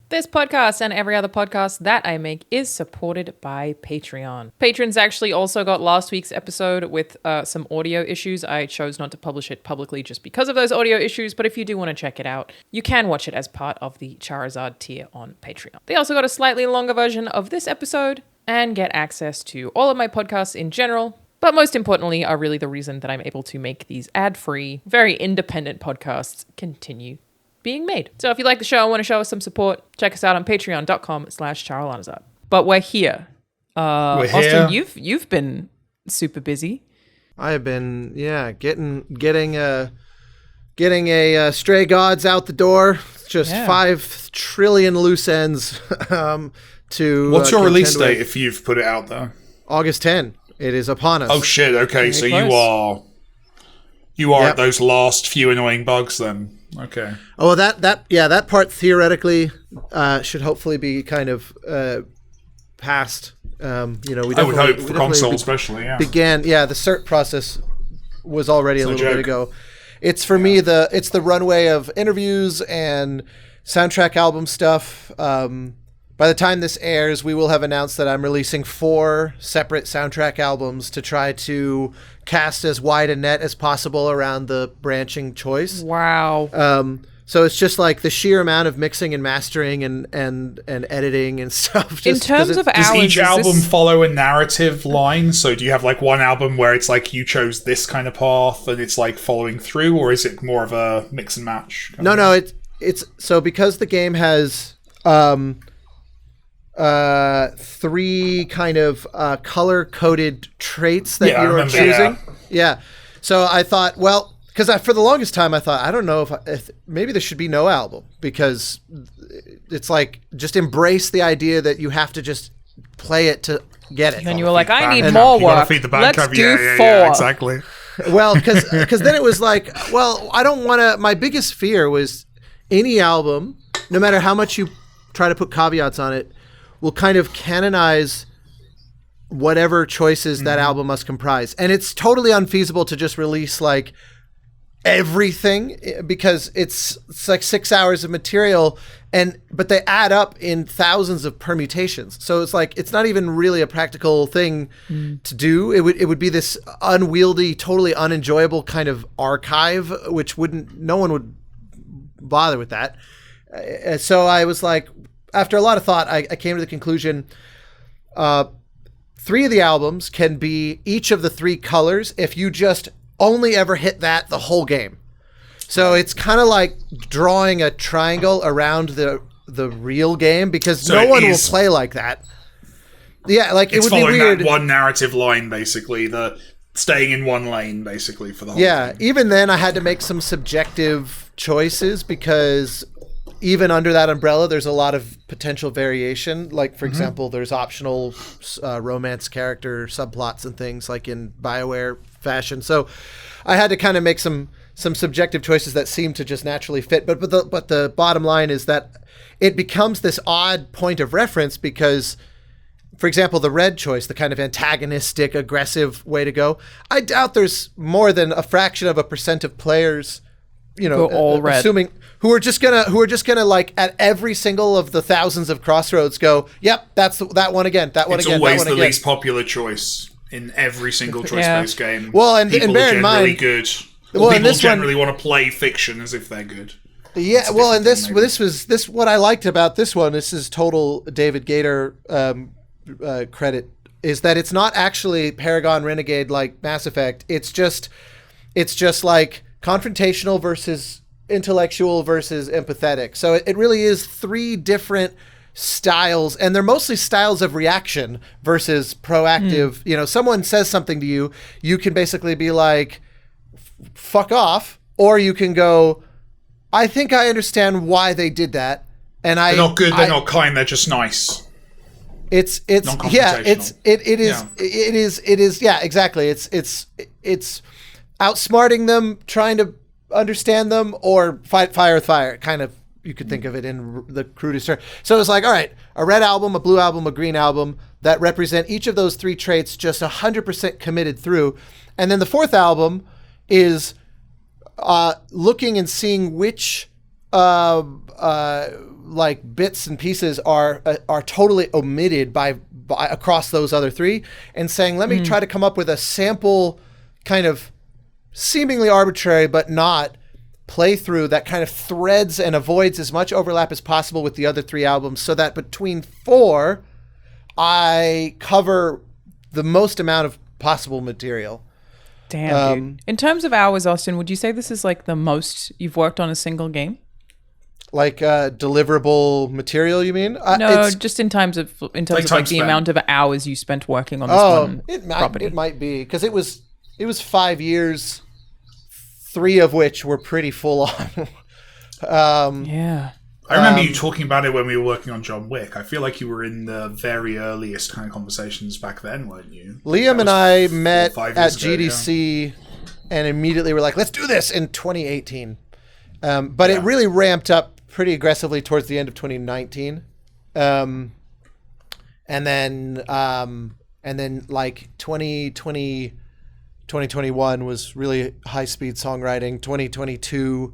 This podcast and every other podcast that I make is supported by Patreon. Patrons actually also got last week's episode with some audio issues. I chose not to publish it publicly just because of those audio issues, but if you do want to check it out, you can watch it as part of the Charizard tier on Patreon. They also got a slightly longer version of this episode and get access to all of my podcasts in general, but most importantly are really the reason that I'm able to make these ad-free, very independent podcasts continue being made. So if you like the show and want to show us some support, check us out on patreon.com/Charanazar. But we're here. Austin, you've been super busy. I have been, getting a Stray Gods out the door. Just 5 trillion loose ends to. What's your release date if you've put it out there? August 10. It is upon us. Oh shit! Okay, so close. you are at those last few annoying bugs then. Okay. Oh, that part theoretically should hopefully be kind of passed. We I would hope for console especially. Yeah. The cert process was already a little bit ago. It's for me it's the runway of interviews and soundtrack album stuff. By the time this airs, we will have announced that I'm releasing 4 separate soundtrack albums to try to cast as wide a net as possible around the branching choice. Wow. So it's just like the sheer amount of mixing and mastering and editing and stuff. In terms of hours, does each album follow a narrative line? So do you have like one album where it's like you chose this kind of path and it's like following through, or is it more of a mix and match? No, it's so because the game has 3 kind of color-coded traits that you're choosing. Yeah. So I thought, well, because for the longest time I thought, I don't know if maybe there should be no album, because it's like just embrace the idea that you have to just play it to get it. And you were like, I need more work. Let's do 4. Yeah, exactly. Well, because then it was like, well, I don't want to. My biggest fear was any album, no matter how much you try to put caveats on it, will kind of canonize whatever choices that album must comprise. And it's totally unfeasible to just release like everything, because it's like 6 hours of material, but they add up in thousands of permutations. So it's like, it's not even really a practical thing to do. It would be this unwieldy, totally unenjoyable kind of archive, which no one would bother with that. So I was like, after a lot of thought, I came to the conclusion 3 of the albums can be each of the 3 colors if you just only ever hit that the whole game. So it's kind of like drawing a triangle around the real game, because no one will play like that. Yeah, like it would be weird. It's following that one narrative line, basically, staying in one lane, basically, for the whole thing. Even then I had to make some subjective choices, because even under that umbrella, there's a lot of potential variation. Like, for example, there's optional romance character subplots and things, like in BioWare fashion. So I had to kind of make some subjective choices that seem to just naturally fit. But the bottom line is that it becomes this odd point of reference, because, for example, the red choice, the kind of antagonistic, aggressive way to go, I doubt there's more than a fraction of a % of players, assuming who are just gonna like at every single of the thousands of crossroads go, yep, that's that one again, that one it's again. It's always that one the again. least popular choice in every single choice-based game. Well, and bear in mind, good. People generally want to play fiction as if they're good. Yeah, well, and this what I liked about this one. This is total David Gator credit, is that it's not actually Paragon Renegade like Mass Effect. It's just like confrontational versus intellectual versus empathetic. So it really is 3 different styles, and they're mostly styles of reaction versus proactive. Someone says something to you, you can basically be like, fuck off, or you can go, I think I understand why they did that, and they're not good, they're not kind, they're just nice. It's exactly. It's outsmarting them, trying to understand them, or fight fire with fire. Kind of, you could think of it in the crudest term. So it's like, all right, a red album, a blue album, a green album that represent each of those 3 traits just 100% committed through. And then the 4th album is looking and seeing which like bits and pieces are totally omitted by across those other three, and saying, let me try to come up with a sample kind of seemingly arbitrary but not playthrough that kind of threads and avoids as much overlap as possible with the other three albums, so that between four I cover the most amount of possible material. Damn, dude. In terms of hours, Austin, would you say this is like the most you've worked on a single game? Like deliverable material, you mean? No, just in terms of like the amount of hours you spent working on this property. It might be, because it was 5 years, 3 of which were pretty full on. Yeah. I remember you talking about it when we were working on John Wick. I feel like you were in the very earliest kind of conversations back then, weren't you? Liam and I met at GDC and immediately were like, let's do this in 2018. But it really ramped up pretty aggressively towards the end of 2019. And then like 2021 was really high-speed songwriting. 2022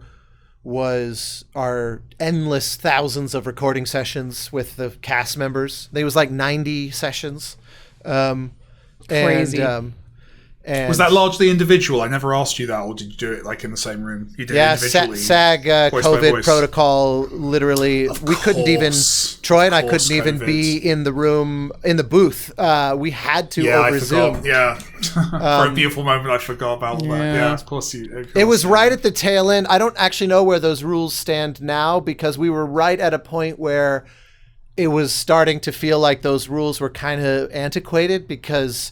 was our endless thousands of recording sessions with the cast members. There was like 90 sessions. Crazy. And was that largely individual? I never asked you that, or did you do it like in the same room? You did it individually. SAG COVID protocol. Literally, we couldn't even. Troy and I couldn't even be in the room in the booth. We had to over Zoom. Yeah, for a beautiful moment, I forgot about all that. Yeah, of course you. It was right at the tail end. I don't actually know where those rules stand now, because we were right at a point where it was starting to feel like those rules were kind of antiquated, because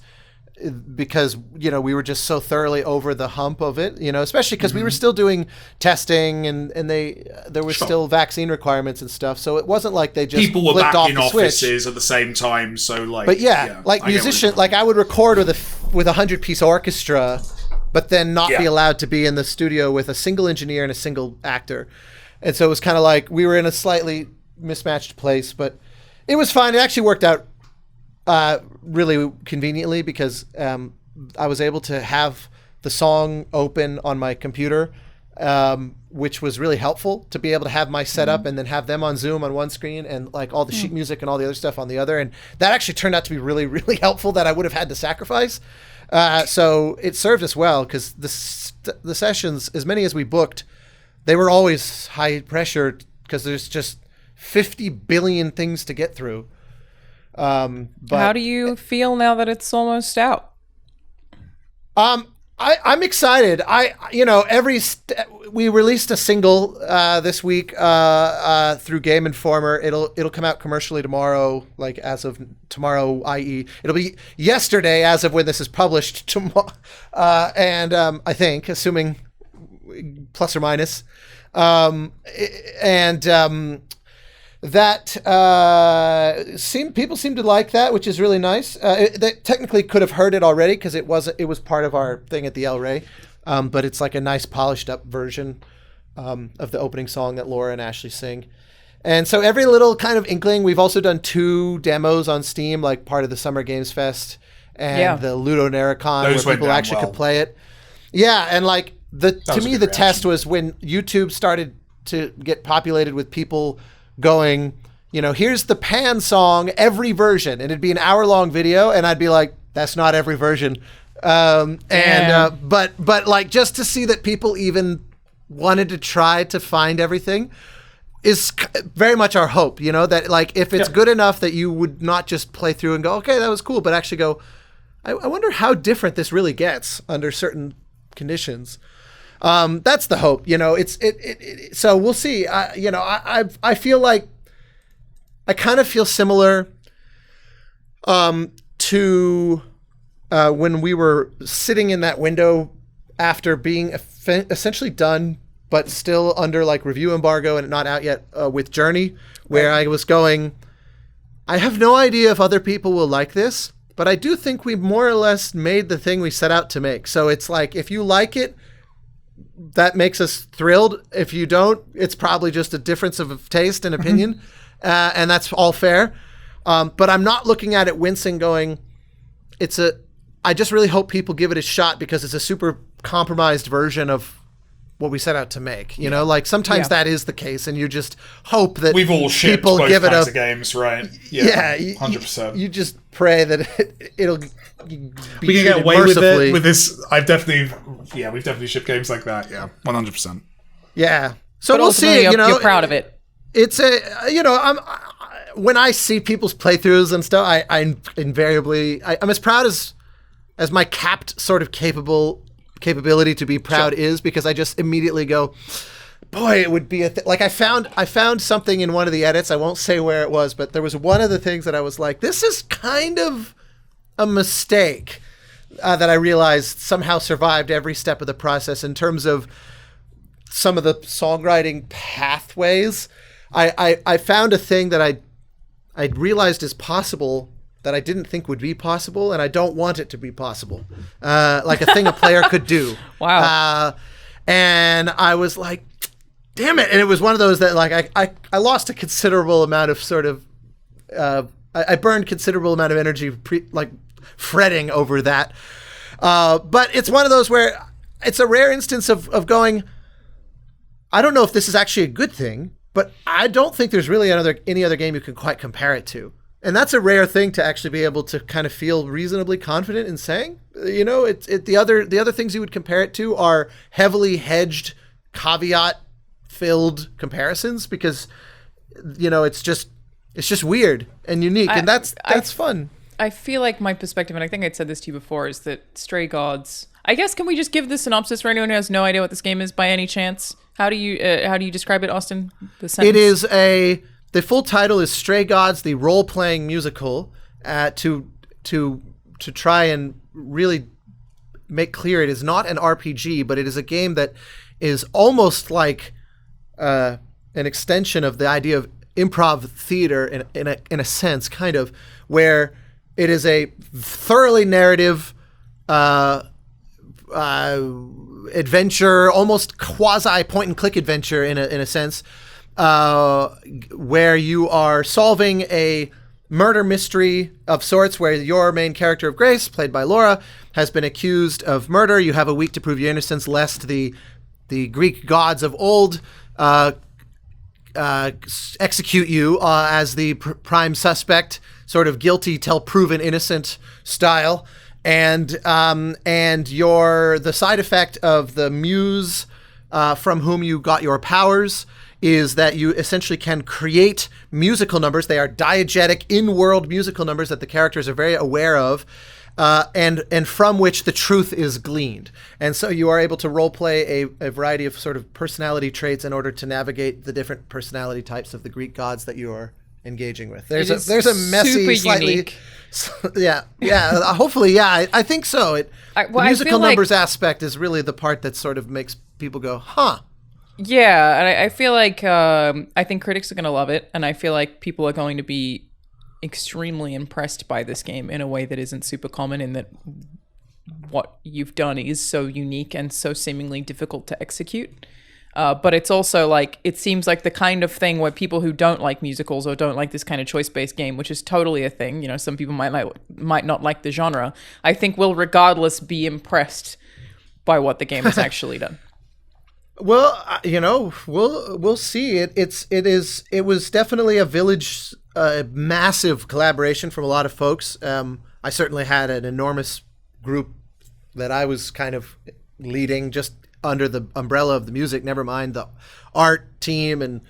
we were just so thoroughly over the hump of it, especially because we were still doing testing and there were still vaccine requirements and stuff, so it wasn't like they just people were flipped back off in the offices switch at the same time. So like, but like musician, like I would record with a 100-piece orchestra, but then not be allowed to be in the studio with a single engineer and a single actor, and so it was kind of like we were in a slightly mismatched place, but it was fine. It actually worked out really conveniently, because I was able to have the song open on my computer, which was really helpful to be able to have my setup and then have them on Zoom on one screen and like all the sheet music and all the other stuff on the other. And that actually turned out to be really, really helpful, that I would have had to sacrifice. So it served us well, because the sessions, as many as we booked, they were always high pressure, because there's just 50 billion things to get through. But how do you feel now that it's almost out? I'm excited. We released a single this week through Game Informer. It'll come out commercially tomorrow, like as of tomorrow, i.e. it'll be yesterday as of when this is published tomorrow. I think, assuming plus or minus, that people seem to like that, which is really nice. They technically could have heard it already, because it was part of our thing at the El Rey, but it's like a nice polished up version of the opening song that Laura and Ashley sing. And so every little kind of inkling. We've also done 2 demos on Steam, like part of the Summer Games Fest and the Ludo Narracon, where people actually could play it. Yeah, and like to me the test was when YouTube started to get populated with people going, here's the Pan song, every version, and it'd be an hour-long video, and I'd be like, that's not every version. But like, just to see that people even wanted to try to find everything is very much our hope, that like, if it's good enough that you would not just play through and go, okay, that was cool, but actually go, I wonder how different this really gets under certain conditions. That's the hope, so we'll see. I feel like I kind of feel similar to when we were sitting in that window after being essentially done, but still under like review embargo and not out yet, with Journey, where I was going, I have no idea if other people will like this, but I do think we more or less made the thing we set out to make. So it's like, if you like it, that makes us thrilled. If you don't, it's probably just a difference of taste and opinion, and that's all fair. But I'm not looking at it wincing, going, I just really hope people give it a shot, because it's a super compromised version of what we set out to make. You know, like sometimes that is the case, and you just hope that we've all shipped people both give it kinds a of games, right? Yeah, 100%. You just pray that it'll be we can get away mercifully. with this. We've definitely shipped games like that. Yeah, 100%. Yeah. So But we'll see. ultimately, You know, you're proud of it. it's when I see people's playthroughs and stuff, I'm as proud as my capped sort of capability to be proud is, because I just immediately go, boy, it would be like I found something in one of the edits. I won't say where it was, but there was one of the things that I was like, this is kind of a mistake that I realized somehow survived every step of the process in terms of some of the songwriting pathways. I found a thing that I realized is possible that I didn't think would be possible, and I don't want it to be possible. Like a thing a player could do. Wow. And I was like, damn it. And it was one of those that like I lost a considerable amount of sort of I burned considerable amount of energy fretting over that. But it's one of those where it's a rare instance of going, I don't know if this is actually a good thing, but I don't think there's really any other game you can quite compare it to. And that's a rare thing to actually be able to kind of feel reasonably confident in saying. You know, the other things you would compare it to are heavily hedged, caveat-filled comparisons, because, you know, it's just weird and unique, and that's fun. I feel like my perspective, and I think I'd said this to you before, is that Stray Gods. I guess, can we just give the synopsis for anyone who has no idea what this game is by any chance? How do you describe it, Austin? The sentence? It is the full title is Stray Gods, the role-playing musical. To try and really make clear, it is not an RPG, but it is a game that is almost like an extension of the idea of improv theater in a sense, kind of, where it is a thoroughly narrative adventure, almost quasi point and click adventure in a sense, where you are solving a murder mystery of sorts, where your main character of Grace, played by Laura, has been accused of murder. You have a week to prove your innocence, lest the Greek gods of old execute you as the prime suspect, sort of guilty till proven innocent style. And the side effect of the muse from whom you got your powers is that you essentially can create musical numbers. They are diegetic, in-world musical numbers that the characters are very aware of, and from which the truth is gleaned. And so you are able to role-play a variety of sort of personality traits in order to navigate the different personality types of the Greek gods that you are engaging with. There's a messy, super slightly unique. yeah. Hopefully, yeah. I think so. The musical numbers aspect is really the part that sort of makes people go, huh. Yeah, and I feel like I think critics are going to love it, and I feel like people are going to be extremely impressed by this game in a way that isn't super common, in that what you've done is so unique and so seemingly difficult to execute. But it's also like, it seems like the kind of thing where people who don't like musicals or don't like this kind of choice-based game, which is totally a thing, you know, some people might not like the genre, I think will regardless be impressed by what the game has actually done. Well, you know, we'll see. It was definitely a village, massive collaboration from a lot of folks. I certainly had an enormous group that I was kind of leading, just under the umbrella of the music, never mind the art team and,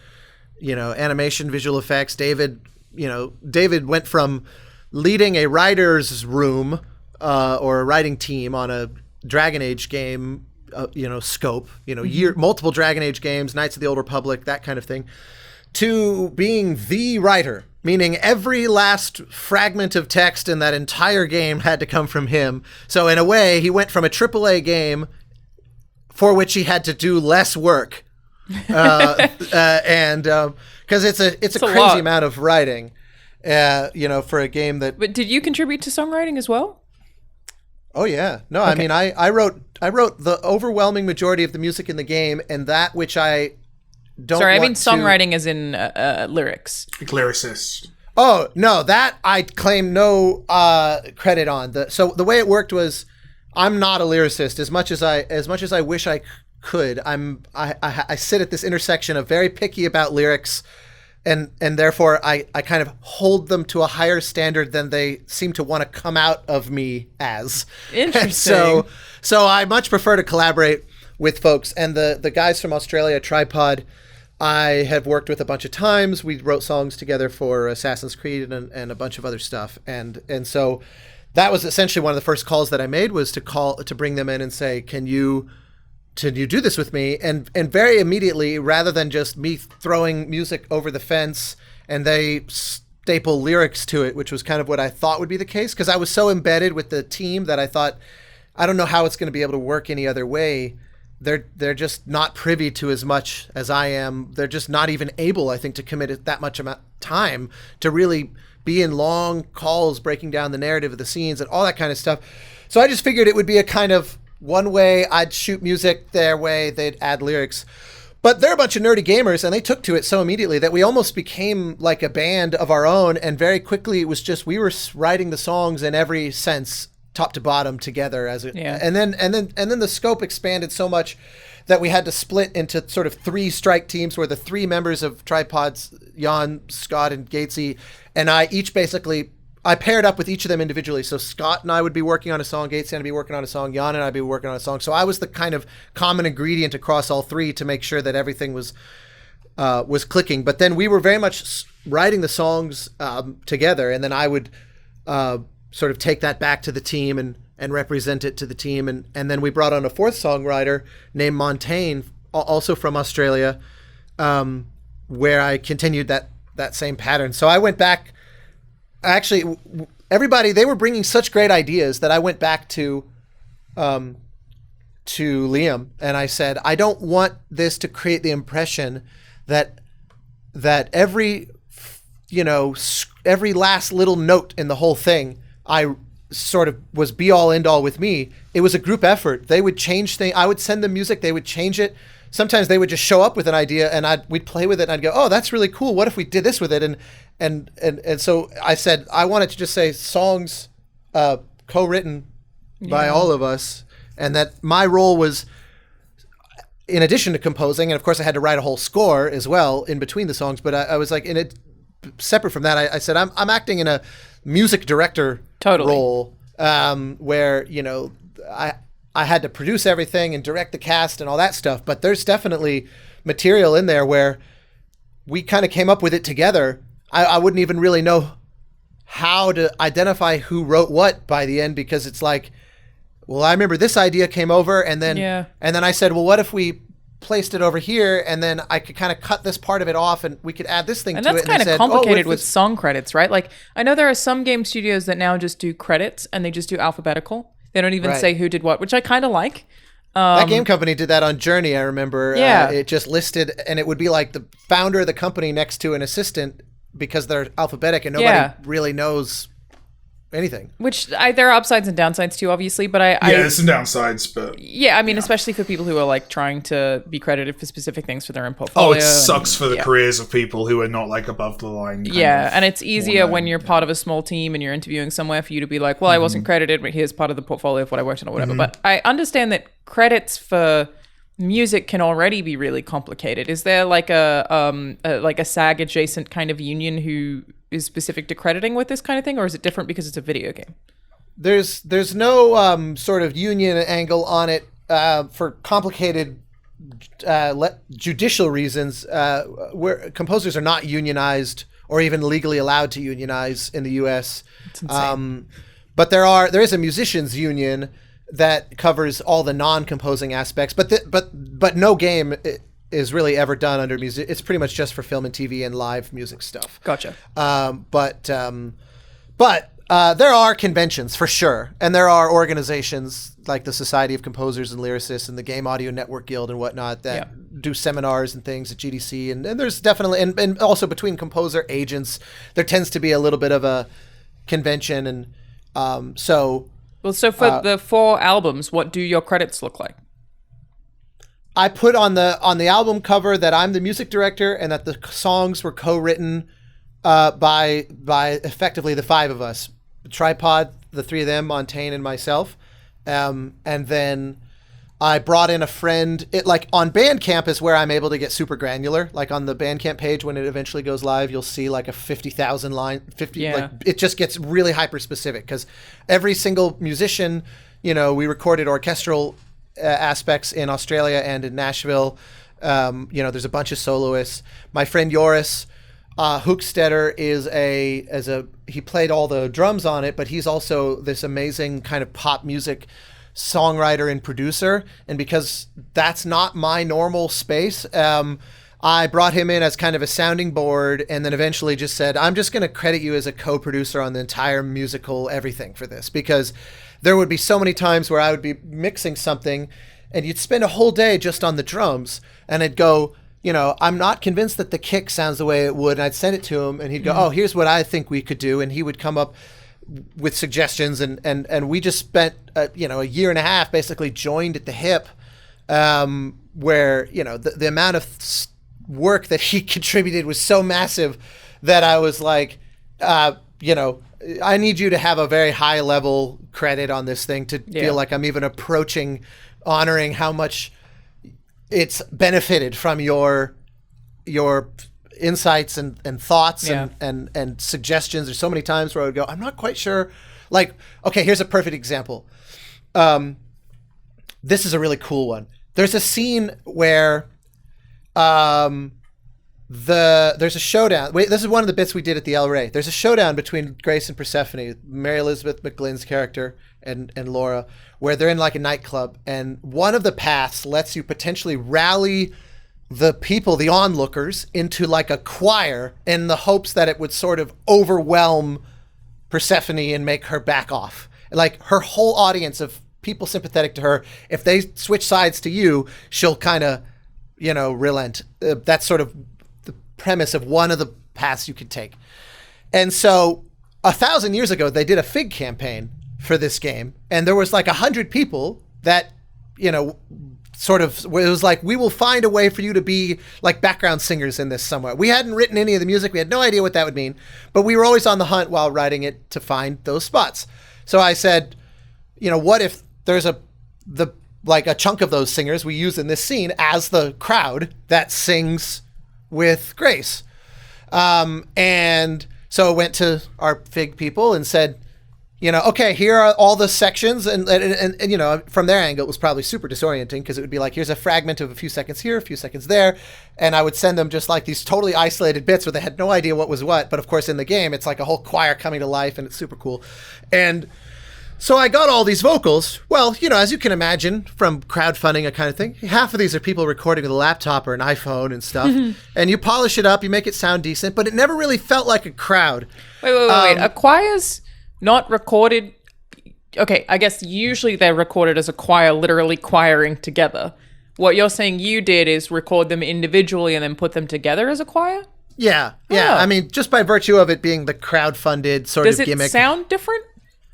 you know, animation, visual effects. David went from leading a writer's room or a writing team on a Dragon Age game, scope, multiple Dragon Age games, Knights of the Old Republic, that kind of thing, to being the writer, meaning every last fragment of text in that entire game had to come from him. So in a way, he went from a AAA game for which he had to do less work, and because it's a crazy lot. amount of writing, for a game that. But did you contribute to songwriting as well? Oh yeah, no, Okay. I mean I wrote the overwhelming majority of the music in the game, and that which I don't. Sorry, I mean want to- songwriting as in lyrics. Lyricist. Oh no, that I claim no credit on. So the way it worked was, I'm not a lyricist as much as I wish I could. I sit at this intersection of very picky about lyrics, and therefore I kind of hold them to a higher standard than they seem to want to come out of me as. Interesting. And so I much prefer to collaborate with folks. And the guys from Australia, Tripod, I have worked with a bunch of times. We wrote songs together for Assassin's Creed and a bunch of other stuff. And so that was essentially one of the first calls that I made, was to bring them in and say, can you do this with me? And very immediately, rather than just me throwing music over the fence and they staple lyrics to it, which was kind of what I thought would be the case, because I was so embedded with the team that I thought, I don't know how it's going to be able to work any other way. They're just not privy to as much as I am. They're just not even able, I think, to commit that much amount of time to really be in long calls breaking down the narrative of the scenes and all that kind of stuff. So I just figured it would be a kind of one way. I'd shoot music their way, they'd add lyrics. But they're a bunch of nerdy gamers, and they took to it so immediately that we almost became like a band of our own. And very quickly, it was just, we were writing the songs in every sense, top to bottom, together. And then the scope expanded so much that we had to split into sort of 3 strike teams, where the 3 members of Tripods, Jan, Scott, and Gatesy, and I each basically, I paired up with each of them individually. So Scott and I would be working on a song, Gatesy and I'd be working on a song, Jan and I'd be working on a song. So I was the kind of common ingredient across all 3 to make sure that everything was clicking. But then we were very much writing the songs together, and then I would sort of take that back to the team and represent it to the team. And then we brought on a 4th songwriter named Montaigne, also from Australia, where I continued that same pattern. So I went back, actually, everybody, they were bringing such great ideas that I went back to Liam and I said, I don't want this to create the impression that every last little note in the whole thing I sort of was be all end all with me. It was a group effort. They would change things. I would send them music. They would change it. Sometimes they would just show up with an idea and we'd play with it and I'd go, oh, that's really cool. What if we did this with it? And so I said, I wanted to just say songs co-written by all of us. And that my role was, in addition to composing, and of course I had to write a whole score as well in between the songs, but I was like, in it, separate from that, I said, I'm acting in a music director role, where, I had to produce everything and direct the cast and all that stuff. But there's definitely material in there where we kind of came up with it together. I wouldn't even really know how to identify who wrote what by the end, because it's like, well, I remember this idea came over and then I said, well, what if we placed it over here, and then I could kind of cut this part of it off and we could add this thing to it. And that's kind of complicated with song credits, right? Like, I know there are some game studios that now just do credits and they just do alphabetical. They don't even say who did what, which I kind of like. That game company did that on Journey, I remember. Yeah. It just listed, and it would be like the founder of the company next to an assistant, because they're alphabetic and nobody really knows anything. Which there are upsides and downsides too, obviously, but there's some downsides, but especially for people who are like trying to be credited for specific things for their own portfolio. Oh, it sucks for the careers of people who are not like above the line. And it's easier when you're part of a small team and you're interviewing somewhere for you to be like, well, I wasn't credited, but here's part of the portfolio of what I worked on or whatever. But I understand that credits for music can already be really complicated. Is there like a SAG adjacent kind of union who is specific to crediting with this kind of thing, or is it different because it's a video game? There's no sort of union angle on it for complicated judicial reasons, where composers are not unionized or even legally allowed to unionize in the U.S. It's insane. But there is a musicians union that covers all the non-composing aspects, but no game is really ever done under music. It's pretty much just for film and TV and live music stuff. Gotcha. But there are conventions for sure, and there are organizations like the Society of Composers and Lyricists and the Game Audio Network Guild and whatnot that do seminars and things at GDC, and there's definitely and also between composer agents there tends to be a little bit of a convention, and so for the 4 albums, what do your credits look like? I put on the album cover that I'm the music director and that the songs were co-written by effectively the 5 of us. Tripod, the 3 of them, Montaigne and myself. And then I brought in a friend. It like on Bandcamp is where I'm able to get super granular. Like on the Bandcamp page, when it eventually goes live, you'll see like a 50,000 line, 50. Yeah. Like it just gets really hyper specific because every single musician, we recorded orchestral aspects in Australia and in Nashville. There's a bunch of soloists. My friend Joris Hoekstetter he played all the drums on it, but he's also this amazing kind of pop music songwriter and producer. And because that's not my normal space, I brought him in as kind of a sounding board, and then eventually just said, I'm just going to credit you as a co-producer on the entire musical everything for this, because there would be so many times where I would be mixing something and you'd spend a whole day just on the drums, and I'd go, I'm not convinced that the kick sounds the way it would. And I'd send it to him, and he'd go, oh, here's what I think we could do. And he would come up with suggestions. And we just spent, a year and a half basically joined at the hip, where, the amount of work that he contributed was so massive that I was like, I need you to have a very high level credit on this thing to feel like I'm even approaching honoring how much it's benefited from your insights and thoughts and suggestions. There's so many times where I would go, I'm not quite sure. Like, okay, here's a perfect example. This is a really cool one. There's a scene where there's a showdown. This is one of the bits we did at the El Rey. There's a showdown between Grace and Persephone, Mary Elizabeth McGlynn's character, and Laura, where they're in like a nightclub, and one of the paths lets you potentially rally the people, the onlookers, into like a choir in the hopes that it would sort of overwhelm Persephone and make her back off. Like her whole audience of people sympathetic to her, if they switch sides to you, she'll kind of, relent. That's sort of the premise of one of the paths you could take. And so 1,000 years ago, they did a Fig campaign for this game, and there was like 100 people that, sort of, it was like, we will find a way for you to be like background singers in this somewhere. We hadn't written any of the music. We had no idea what that would mean, but we were always on the hunt while writing it to find those spots. So I said, what if there's a chunk of those singers we use in this scene as the crowd that sings with Grace? And so I went to our Fig people and said, okay, here are all the sections, and from their angle, it was probably super disorienting because it would be like, here's a fragment of a few seconds here, a few seconds there, and I would send them just like these totally isolated bits where they had no idea what was what, but of course in the game, it's like a whole choir coming to life, and it's super cool. And so I got all these vocals. Well, as you can imagine from crowdfunding, a kind of thing, half of these are people recording with a laptop or an iPhone and stuff, and you polish it up, you make it sound decent, but it never really felt like a crowd. Wait. A choir's not recorded. Okay, I guess usually they're recorded as a choir, literally choiring together. What you're saying you did is record them individually and then put them together as a choir? Yeah. Oh. I mean, just by virtue of it being the crowd-funded sort of gimmick. Does it sound different?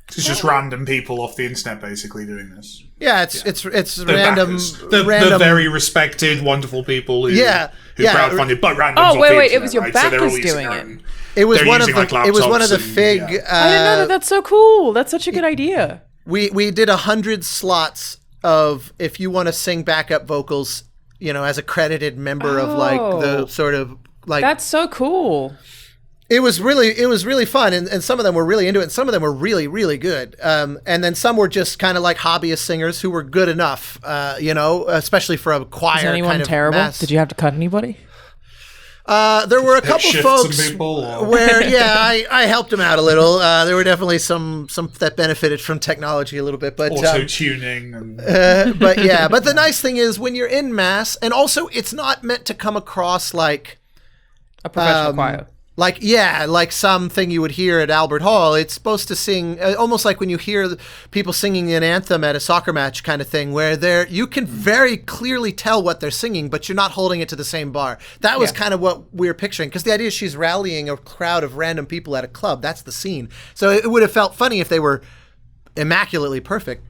It's just random people off the internet basically doing this. Yeah, it's The random, backers. The very respected, wonderful people who crowdfunded, but random. Oh, wait, it was your backers doing it. It was one of the laptops Fig. I didn't know that. That's so cool. That's such a good idea. We did 100 slots of if you want to sing backup vocals, as a credited member of like the sort of like. That's so cool. It was really fun, and some of them were really into it, and some of them were really, really good. And then some were just kind of like hobbyist singers who were good enough, especially for a choir. Was anyone kind of terrible? mass. Did you have to cut anybody? There were a couple folks where, I helped them out a little. There were definitely some that benefited from technology a little bit, but auto-tuning. But the nice thing is when you're in mass, and also it's not meant to come across like a professional choir. Like something you would hear at Albert Hall. It's supposed to sing almost like when you hear people singing an anthem at a soccer match kind of thing, where you can very clearly tell what they're singing, but you're not holding it to the same bar. That was kind of what we were picturing, because the idea is she's rallying a crowd of random people at a club. That's the scene. So it would have felt funny if they were immaculately perfect.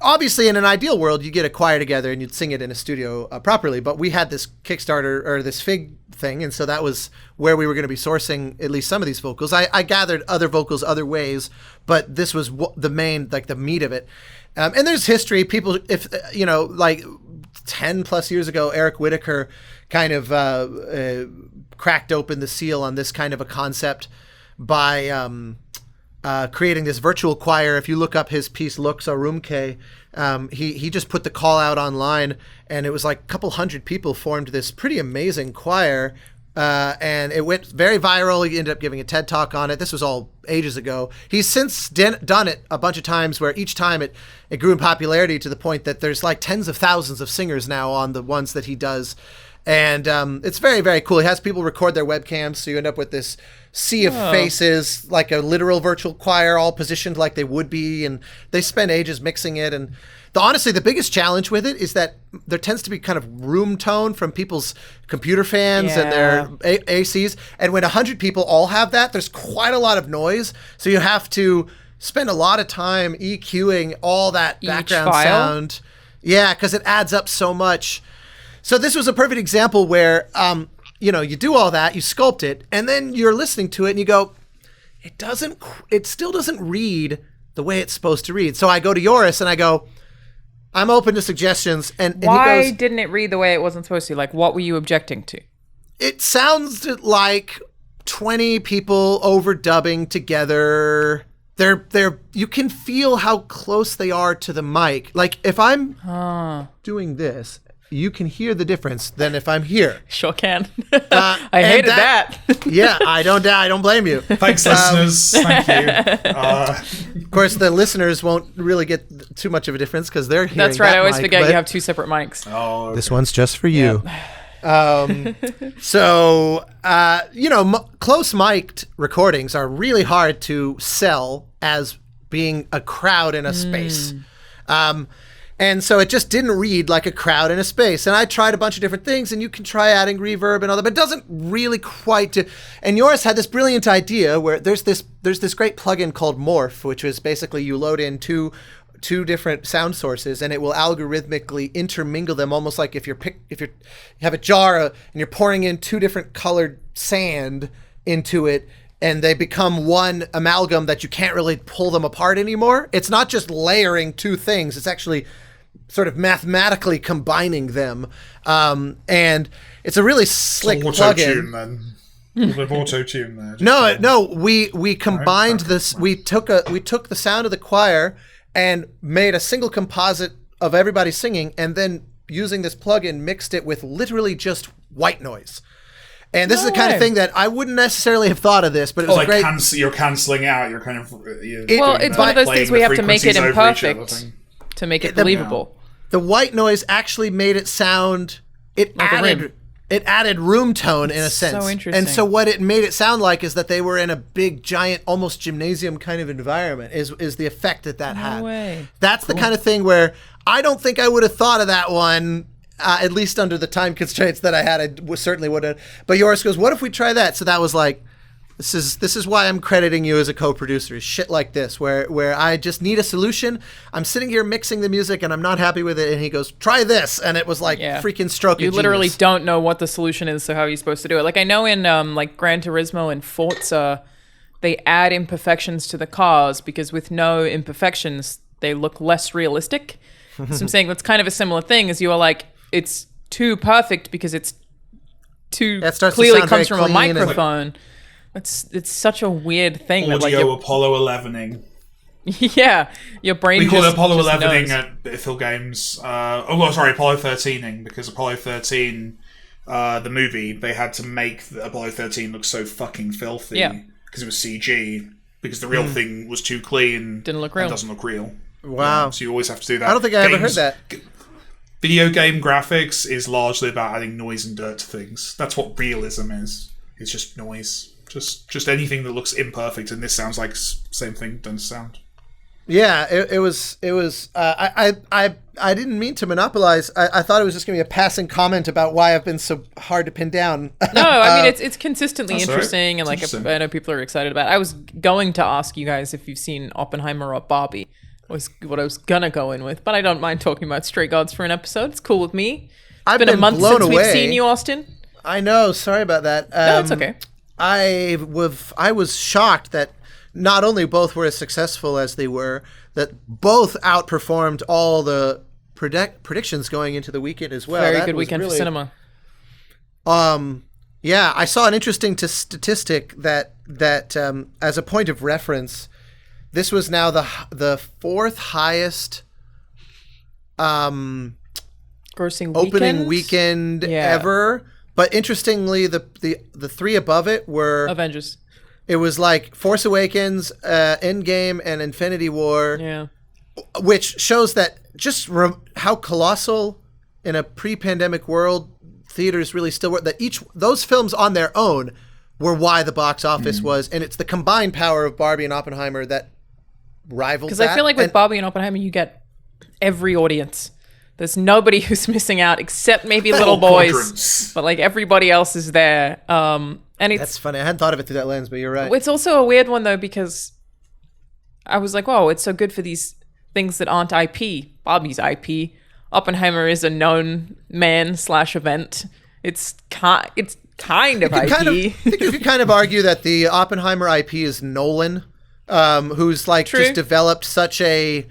Obviously, in an ideal world, you get a choir together and you'd sing it in a studio properly. But we had this Kickstarter or this Fig thing, and so that was where we were going to be sourcing at least some of these vocals. I gathered other vocals other ways, but this was the main, like the meat of it. And there's history. People, if like 10 plus years ago, Eric Whitaker kind of cracked open the seal on this kind of a concept by creating this virtual choir. If you look up his piece Lux Arumque, he just put the call out online, and it was like a couple hundred people formed this pretty amazing choir. And it went very viral. He ended up giving a TED Talk on it. This was all ages ago. He's since done it a bunch of times, where each time it grew in popularity to the point that there's like tens of thousands of singers now on the ones that he does. And it's very, very cool. He has people record their webcams, so you end up with this sea of faces, like a literal virtual choir, all positioned like they would be, and they spend ages mixing it. And honestly, the biggest challenge with it is that there tends to be kind of room tone from people's computer fans and their ACs. And when 100 people all have that, there's quite a lot of noise. So you have to spend a lot of time EQing all that background sound. Yeah, because it adds up so much. So this was a perfect example where, you do all that, you sculpt it, and then you're listening to it and you go, it still doesn't read the way it's supposed to read. So I go to Joris and I go, I'm open to suggestions. And why he goes, didn't it read the way it wasn't supposed to? Like, what were you objecting to? It sounds like 20 people overdubbing together. You can feel how close they are to the mic. Like, if I'm doing this, you can hear the difference than if I'm here. Sure can. I hated that. Yeah, I don't blame you. Thanks, listeners. Thank you. Of course, the listeners won't really get too much of a difference because they're hearing That's right. that I always mic, forget you have two separate mics. Oh, okay. This one's just for you. So, close mic'd recordings are really hard to sell as being a crowd in a space. And so it just didn't read like a crowd in a space. And I tried a bunch of different things, and you can try adding reverb and all that, but it doesn't really quite do. And Joris had this brilliant idea where there's this great plugin called Morph, which is basically you load in two different sound sources, and it will algorithmically intermingle them, almost like if you have a jar and you're pouring in two different colored sand into it, and they become one amalgam that you can't really pull them apart anymore. It's not just layering two things. It's actually sort of mathematically combining them. And it's a really slick plugin. Then. A little bit of auto-tune there. No, we combined this. We took the sound of the choir and made a single composite of everybody singing, and then using this plugin mixed it with literally just white noise. And this is the kind of thing that I wouldn't necessarily have thought of this, but it was great. You're cancelling out. You're kind of. It's one of those things we have to make it imperfect to make it believable. The white noise actually made it sound. It added room tone in a sense. So interesting. And so what it made it sound like is that they were in a big, giant, almost gymnasium kind of environment. Is the effect that had. No way. That's the kind of thing where I don't think I would have thought of that one. At least under the time constraints that I had, I certainly would have. But Joris goes, "What if we try that?" So that was like, this is why I'm crediting you as a co-producer. Is shit like this, where I just need a solution. I'm sitting here mixing the music and I'm not happy with it, and he goes, "Try this," and it was like freaking stroke. You of literally genius. don't know what the solution is, so how are you supposed to do it? Like I know in like Gran Turismo and Forza, they add imperfections to the cars because with no imperfections, they look less realistic. So I'm saying that's kind of a similar thing. As you are like. It's too perfect because it's too clearly comes from a microphone. It's such a weird thing. Audio Apollo 11ing. Yeah, your brain. We call it Apollo just 11ing knows. at Bitterfield Games. Apollo 13ing, because Apollo 13, the movie, they had to make the Apollo 13 look so fucking filthy because it was CG. Because the real thing was too clean. Didn't look real. And doesn't look real. Wow. So you always have to do that. I don't think I ever heard that. Video game graphics is largely about adding noise and dirt to things. That's what realism is. It's just noise. Just anything that looks imperfect, and this sounds like same thing done to sound. Yeah, it was. I didn't mean to monopolize. I thought it was just going to be a passing comment about why I've been so hard to pin down. No, I mean it's consistently That's interesting, right. and like Interesting. I know people are excited about it. I was going to ask you guys if you've seen Oppenheimer or Barbie. Was what I was gonna go in with, but I don't mind talking about Stray Gods for an episode. It's cool with me. It's been a month since we've seen you, Austin. I know. Sorry about that. No, it's okay. I was shocked that not only both were as successful as they were, that both outperformed all the predictions going into the weekend as well. Very That good was weekend for cinema. Yeah, I saw an interesting statistic that as a point of reference, this was now the fourth highest Grossing opening weekend ever. But interestingly, the three above it were Avengers. It was like Force Awakens, Endgame, and Infinity War. Yeah. Which shows that just how colossal in a pre-pandemic world theaters really still were. That those films on their own were why the box office was, and it's the combined power of Barbie and Oppenheimer that rivals. Because I feel like with Barbie and Oppenheimer, you get every audience. There's nobody who's missing out except maybe little boys, quadrants. But like everybody else is there. And that's funny. I hadn't thought of it through that lens, but you're right. It's also a weird one though because I was like, "Whoa, it's so good for these things that aren't IP." Barbie's IP. Oppenheimer is a known man/event. It's kind of IP. I think you could kind of argue that the Oppenheimer IP is Nolan, who's like just developed such a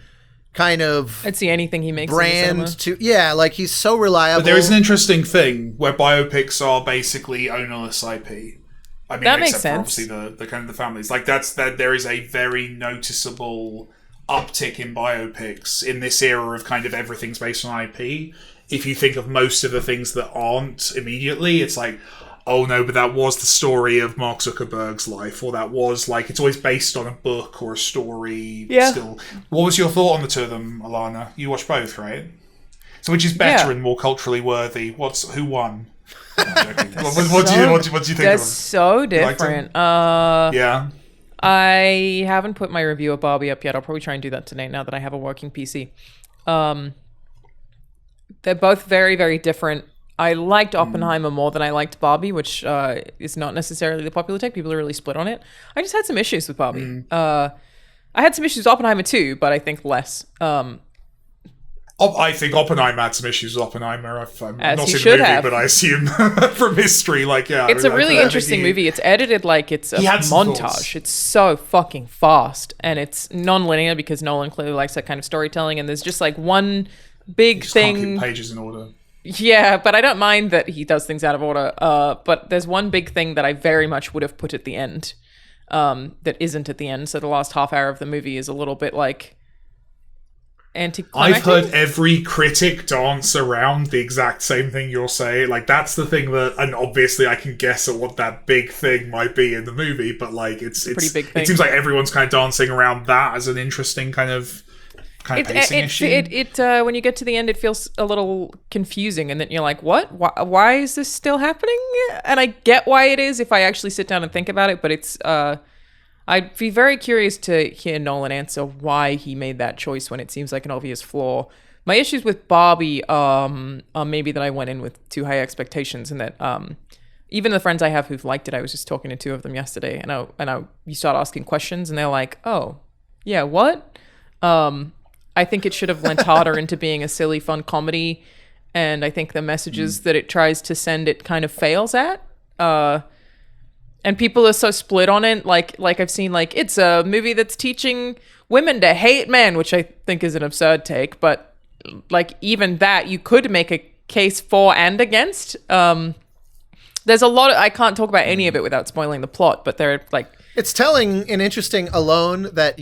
kind of I'd see anything he makes brand in the to like he's so reliable. But there is an interesting thing where biopics are basically ownerless IP. I mean, that makes except sense. for obviously the kind of the families. Like that there is a very noticeable uptick in biopics in this era of kind of everything's based on IP. If you think of most of the things that aren't immediately, it's like, oh no, but that was the story of Mark Zuckerberg's life, or that was like, it's always based on a book or a story. Yeah. Still, what was your thought on the two of them, Alanah? You watched both, right? So which is better and more culturally worthy? Who won? No, what do you think of them? They're so different. Yeah. I haven't put my review of Barbie up yet. I'll probably try and do that today now that I have a working PC. They're both very, very different. I liked Oppenheimer more than I liked Barbie, which is not necessarily the popular take. People are really split on it. I just had some issues with Barbie. I had some issues with Oppenheimer too, but I think less. I think Oppenheimer had some issues with Oppenheimer. I'm As not he seen the movie, should have. but I assume from history, like, yeah. It's a really interesting movie. It's edited like it's a montage. It's so fucking fast, and it's non-linear because Nolan clearly likes that kind of storytelling. And there's just like one big thing. Can't keep pages in order. Yeah, but I don't mind that he does things out of order. But there's one big thing that I very much would have put at the end, that isn't at the end. So the last half hour of the movie is a little bit like anticlimactic. I've heard every critic dance around the exact same thing you're saying. Like, that's the thing that, and obviously I can guess at what that big thing might be in the movie, but like it's pretty big thing. It seems like everyone's kind of dancing around that as an interesting kind of pacing issue. When you get to the end, it feels a little confusing, and then you're like, "What? Why is this still happening?" And I get why it is if I actually sit down and think about it, but it's. I'd be very curious to hear Nolan answer why he made that choice when it seems like an obvious flaw. My issues with Barbie are maybe that I went in with too high expectations, and that even the friends I have who've liked it, I was just talking to two of them yesterday, and you start asking questions, and they're like, "Oh, yeah, what?" I think it should have lent harder into being a silly, fun comedy, and I think the messages that it tries to send, it kind of fails at. And people are so split on it. Like I've seen, like, it's a movie that's teaching women to hate men, which I think is an absurd take. But like, even that, you could make a case for and against. There's a lot. I can't talk about any of it without spoiling the plot. But they're like, it's telling and interesting alone that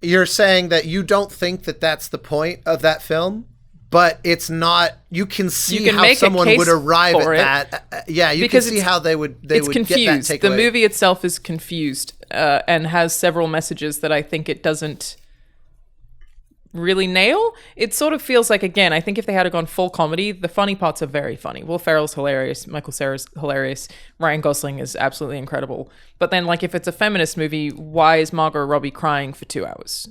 you're saying that you don't think that that's the point of that film. But it's not. You can see how someone would arrive at that. Yeah, you can see how they would. It's confused. Get that takeaway. The movie itself is confused and has several messages that I think it doesn't really nail. It sort of feels like, again, I think if they had gone full comedy, the funny parts are very funny. Will Ferrell's hilarious. Michael Cera's hilarious. Ryan Gosling is absolutely incredible. But then, like, if it's a feminist movie, why is Margot Robbie crying for 2 hours?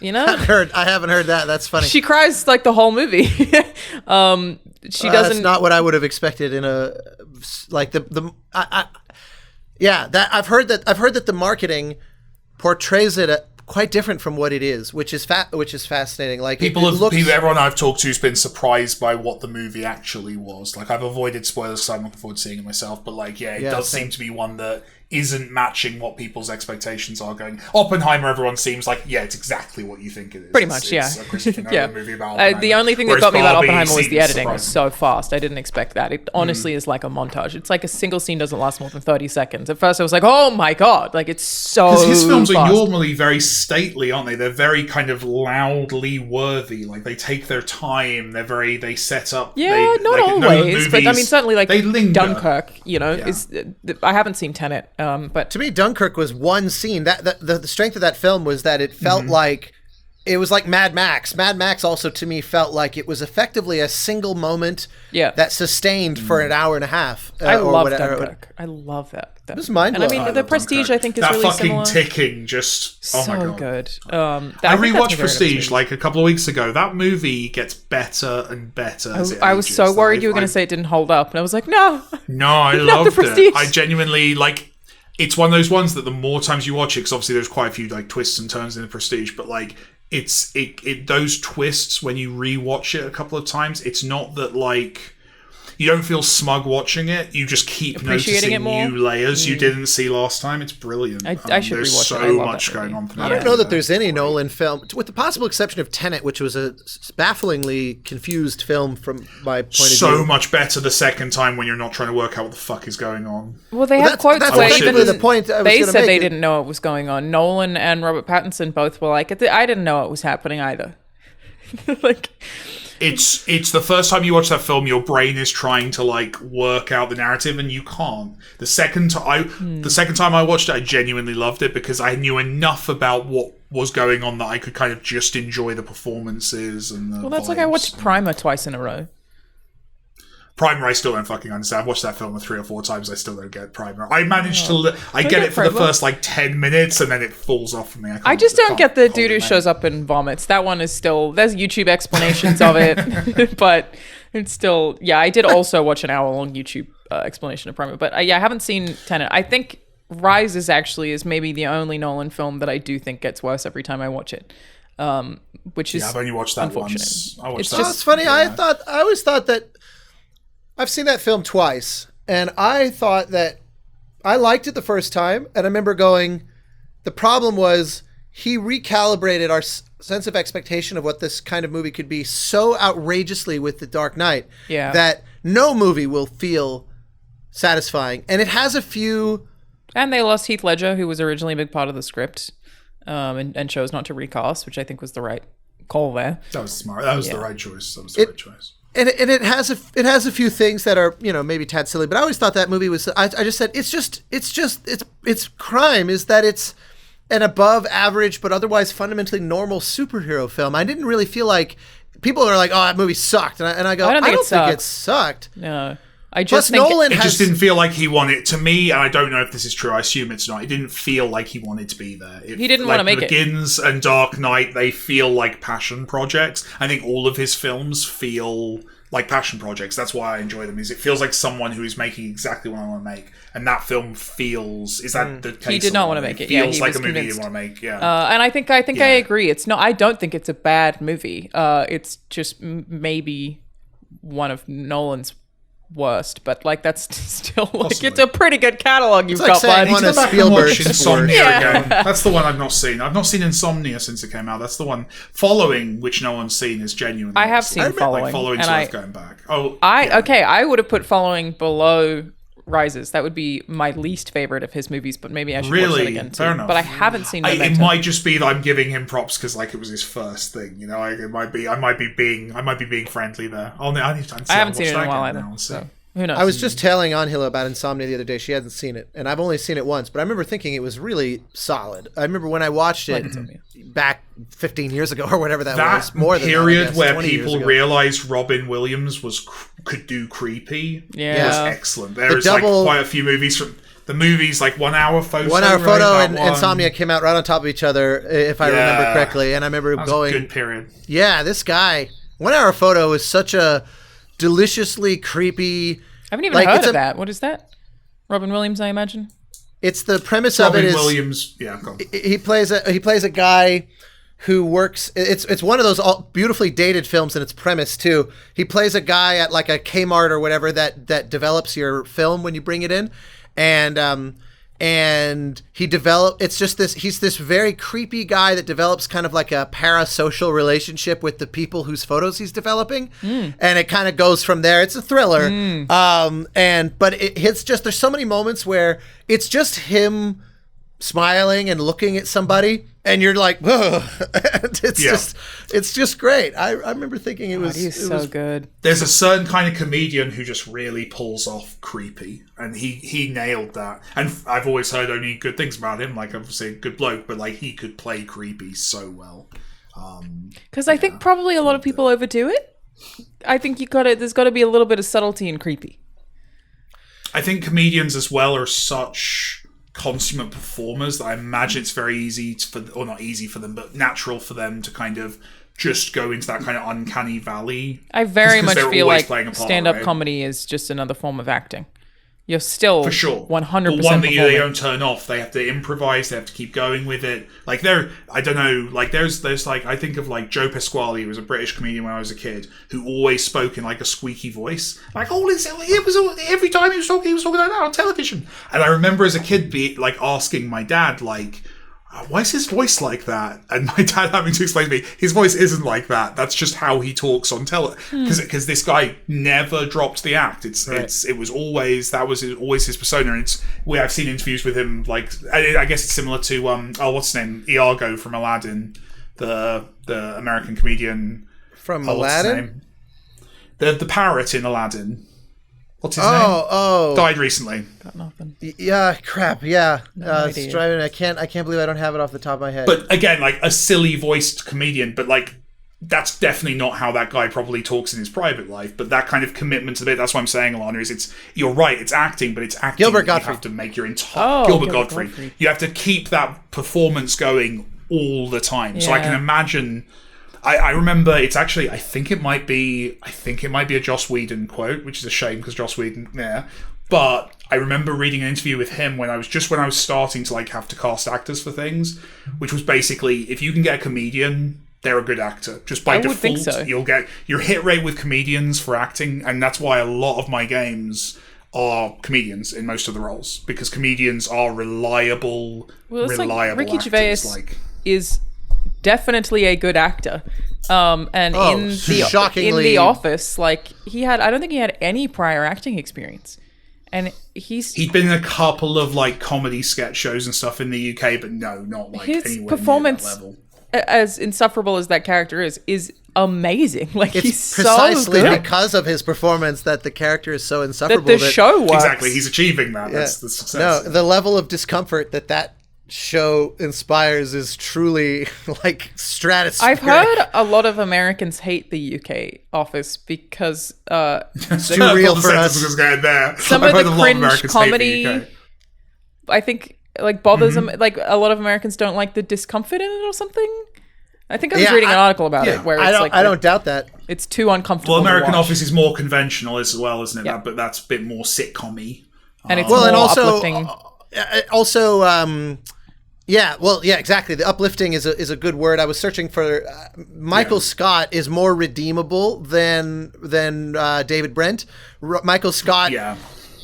You know, I haven't heard that. That's funny. She cries like the whole movie. She doesn't. That's not what I would have expected in a like yeah. That I've heard that the marketing portrays it quite different from what it is, which is fascinating. Like everyone I've talked to has been surprised by what the movie actually was. Like, I've avoided spoilers because I'm looking forward to seeing it myself. But like, yeah, it does seem to be one that isn't matching what people's expectations are going. Oppenheimer, everyone seems like, yeah, it's exactly what you think it is. Pretty much, it's a Christopher Nolan movie about Oppenheimer. The only thing that Whereas got me about Barbie Oppenheimer was the seems editing was surprising. so fast. I didn't expect that. It honestly is like a montage. It's like a single scene doesn't last more than 30 seconds. At first I was like, oh my God, like it's so Because his films are fast. normally very stately, aren't they? They're very kind of loudly worthy. Like they take their time. They set up. Yeah, not always, but I mean certainly like they linger. Dunkirk, Yeah. is I haven't seen Tenet, but To me, Dunkirk was one scene. The strength of that film was that it felt like it was like Mad Max. Mad Max also to me felt like it was effectively a single moment that sustained for an hour and a half. I or love whatever. Dunkirk. I love that. It was mind-blowing. And I mean, I the love Prestige Dunkirk. I think is that really fucking similar. ticking just oh my So God. good. I think that's my rewatched favorite Prestige episode. like a couple of weeks ago. That movie gets better and better as it I was ages. so worried Like, you were going to say it didn't hold up, and I was like, no. No, I The loved Prestige. it. I genuinely like. It's one of those ones that the more times you watch it, because obviously there's quite a few like twists and turns in the Prestige, but like it those twists when you rewatch it a couple of times, it's not that like you don't feel smug watching it. You just keep Appreciating noticing it more? new layers you didn't see last time. It's brilliant. I should There's rewatch it. so I love much that going movie. on. For I don't know that there's any Nolan film, with the possible exception of Tenet, which was a bafflingly confused film from my point of view. so much better the second time when you're not trying to work out what the fuck is going on. Well, they Well, had quotes that's where effectively even the point I was they gonna said make. they didn't know what was going on. Nolan and Robert Pattinson both were like, I didn't know what was happening either. Like, It's the first time you watch that film, your brain is trying to like work out the narrative, and you can't. The second time I watched it, I genuinely loved it because I knew enough about what was going on that I could kind of just enjoy the performances and the well, that's like I vibes. watched Primer twice in a row. Primer, I still don't fucking understand. I've watched that film 3 or 4 times. I still don't get Primer. I managed to. I get get it for the Primer. first like 10 minutes, and then it falls off for me. I just don't get the hold dude who it, man. shows up and vomits. That one is still, there's YouTube explanations of it, but it's still, yeah, I did also watch an hour-long YouTube explanation of Primer, but I haven't seen Tenet. I think Rises actually is maybe the only Nolan film that I do think gets worse every time I watch it, which is I've only watched that unfortunate. once. I watched It's that. just- Oh, it's funny. Yeah. I always thought that I've seen that film twice, and I thought that I liked it the first time, and I remember going, the problem was he recalibrated our sense of expectation of what this kind of movie could be so outrageously with The Dark Knight that no movie will feel satisfying. And it has a few... And they lost Heath Ledger, who was originally a big part of the script, and chose not to recast, which I think was the right call there. That was smart. That was the right choice. That was the right choice. And it has a few things that are, you know, maybe tad silly, but I always thought that movie was. I just said it's crime is that it's an above average but otherwise fundamentally normal superhero film. I didn't really feel like people are like, oh, that movie sucked, and I go, I don't think it sucked. No, I Plus, just think Nolan It has just didn't feel like he wanted to me, and I don't know if this is true. I assume it's not. It didn't feel like he wanted to be there. He didn't want to make it. Begins and Dark Knight, they feel like passion projects. I think all of his films feel like passion projects. That's why I enjoy them. Is it feels like someone who is making exactly what I want to make, and that film feels. Is that the case? He did not want to make it. Yeah, Feels he like was a movie you convinced. want to make. Yeah. and I think I agree. It's not. I don't think it's a bad movie. It's just maybe one of Nolan's worst, but like that's still like Possibly. it's a pretty good catalog you've like got, saying bud. one Go of back and watch Spielberg's Insomnia Yeah. again. That's the one I've not seen. I've not seen Insomnia since it came out. That's the one. Following, which no one's seen, is genuinely. I have excellent. seen Following, Like Following's and worth going back. Oh, I would have put Following below Rises. That would be my least favorite of his movies, but maybe I should watch Really? that again too. Fair enough. But I haven't seen It Memento. might just be that I'm giving him props because like it was his first thing. You know, like, it might be. I might be being friendly there. I haven't seen it in a while either. So who knows? I was just telling Angela about Insomnia the other day. She hadn't seen it, and I've only seen it once, but I remember thinking it was really solid. I remember when I watched it back 15 years ago or whatever that that was. More than that, I period guess, where 20 years people ago. realized Robin Williams could do creepy. Yeah. Was excellent. There's double- like quite a few movies from the movies like 1 Hour Photo. 1 Hour right? Photo That and one. Insomnia came out right on top of each other, if I remember Yeah. correctly. And I remember That was going, a good period. yeah, this guy, 1 Hour Photo is such a deliciously creepy. I haven't even like, heard it's of a- that. What is that? Robin Williams, I imagine. It's the premise of Robin it is Williams. Yeah, go on. he plays a guy who works. It's one of those all beautifully dated films in its premise too. He plays a guy at like a Kmart or whatever that develops your film when you bring it in, and and it's just this, he's this very creepy guy that develops kind of like a parasocial relationship with the people whose photos he's developing. And it kind of goes from there. It's a thriller. But it's just, there's so many moments where it's just him smiling and looking at somebody, and you're like, whoa. It's just great. I remember thinking it was so good. There's a certain kind of comedian who just really pulls off creepy, and he nailed that. And I've always heard only good things about him. Like, obviously a good bloke, but like he could play creepy so well. Because I think probably a lot of people overdo it. I think there's got to be a little bit of subtlety in creepy. I think comedians as well are such consummate performers that I imagine it's very easy or not easy for them, but natural for them to kind of just go into that kind of uncanny valley. I very much feel like stand-up right? comedy is just another form of acting. You're still for sure 100% the one that they don't turn off. They have to improvise. They have to keep going with it. Like I don't know. Like there's like, I think of like Joe Pasquale, who was a British comedian when I was a kid, who always spoke in like a squeaky voice. Like every time he was talking like that on television. And I remember as a kid like asking my dad like, why is his voice like that? And my dad having to explain to me, his voice isn't like that. That's just how he talks on television. Because this guy never dropped the act. It was always his persona. And I've seen interviews with him. Like I guess it's similar to what's his name, Iago from Aladdin, the American comedian from Aladdin. The parrot in Aladdin. What's his name? Died recently. Got nothing. Yeah, crap. Yeah, No it's driving. I can't believe I don't have it off the top of my head. But again, like a silly voiced comedian, but like that's definitely not how that guy probably talks in his private life. But that kind of commitment to it. That's what I'm saying, Alanah. Is you're right. It's acting, but it's acting. Gilbert Gottfried. You have to make your entire Gilbert Gottfried. You have to keep that performance going all the time. So I can imagine. I remember it's actually, I think it might be a Joss Whedon quote, which is a shame because Joss Whedon, but I remember reading an interview with him when I was starting to like have to cast actors for things, which was basically, if you can get a comedian, they're a good actor. Just by default, think so. You'll get your hit rate with comedians for acting, and that's why a lot of my games are comedians in most of the roles, because comedians are reliable like Ricky actors. Gervais is definitely a good actor. And in the Office, like I don't think he had any prior acting experience. And he'd been in a couple of like comedy sketch shows and stuff in the UK, but no, not like his anywhere performance, near that level. As insufferable as that character is amazing. Like it's he's precisely so good. because of his performance that the character is so insufferable. That the show works. Exactly, he's achieving that. Yeah. That's the success. No, the level of discomfort that show inspires is truly like stratospheric. I've heard a lot of Americans hate the UK Office because it's too real for us. Some of the cringe comedy, I think, like bothers them. Like a lot of Americans don't like the discomfort in it or something. I think I was reading an article about it where it's I don't doubt that it's too uncomfortable. Well, American Office is more conventional as well, isn't it? Yeah. But that's a bit more sitcom-y. And it's more uplifting. Exactly. The uplifting is a good word. I was searching for Michael Scott is more redeemable than David Brent. Michael Scott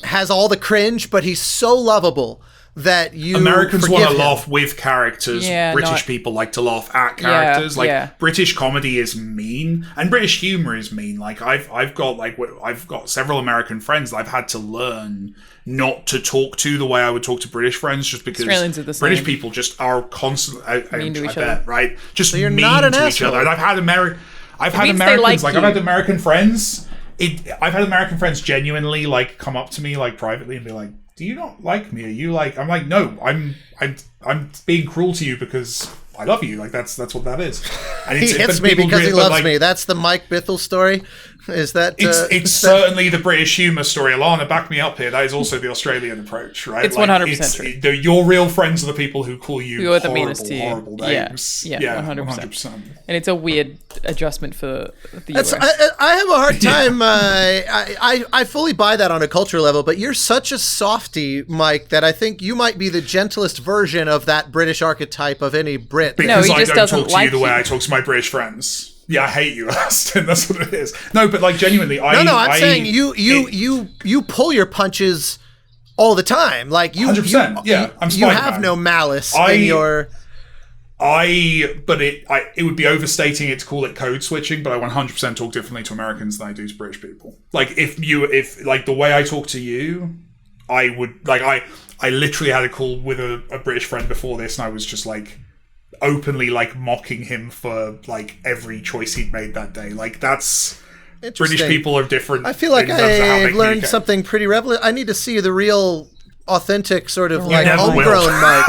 has all the cringe, but he's so lovable that Americans want to laugh with characters. British people like to laugh at characters. British comedy is mean, and British humor is mean. Like I've got several American friends that I've had to learn not to talk to the way I would talk to British friends, just because British people just are constantly mean to each other, right? Just so you're mean not an to asshole. each other. And I've had Americans. I've had American friends. I've had American friends genuinely like come up to me like privately and be like, "Do you not like me? Are you like?" I'm like, "No, I'm being cruel to you because I love you." Like that's what that is. And he hits me because he loves me. That's the Mike Bithell story. Is that it's certainly the British humour story. Alanah, back me up here. That is also the Australian approach, right? It's 100% true. Your real friends are the people who call you who are the meanest to you. Horrible names. Yeah, 100%. And it's a weird adjustment for the US. I have a hard time. I fully buy that on a cultural level, but you're such a softie, Mike, that I think you might be the gentlest version of that British archetype of any Brit. Because I don't talk to you the way I talk to my British friends. Yeah, I hate you, Aston. That's what it is. No, but like genuinely, I'm saying you pull your punches all the time. Like you, 100%. Yeah, I'm you have Spider-Man. no malice in your. It would be overstating it to call it code switching, but I 100% talk differently to Americans than I do to British people. Like, if like the way I talk to you, I would, like, I literally had a call with a British friend before this, and I was just, like, openly, like, mocking him for, like, every choice he'd made that day. Like, that's... British people are different. I feel like I've learned something pretty revolutionary. I need to see the real... authentic sort of like homegrown Mike.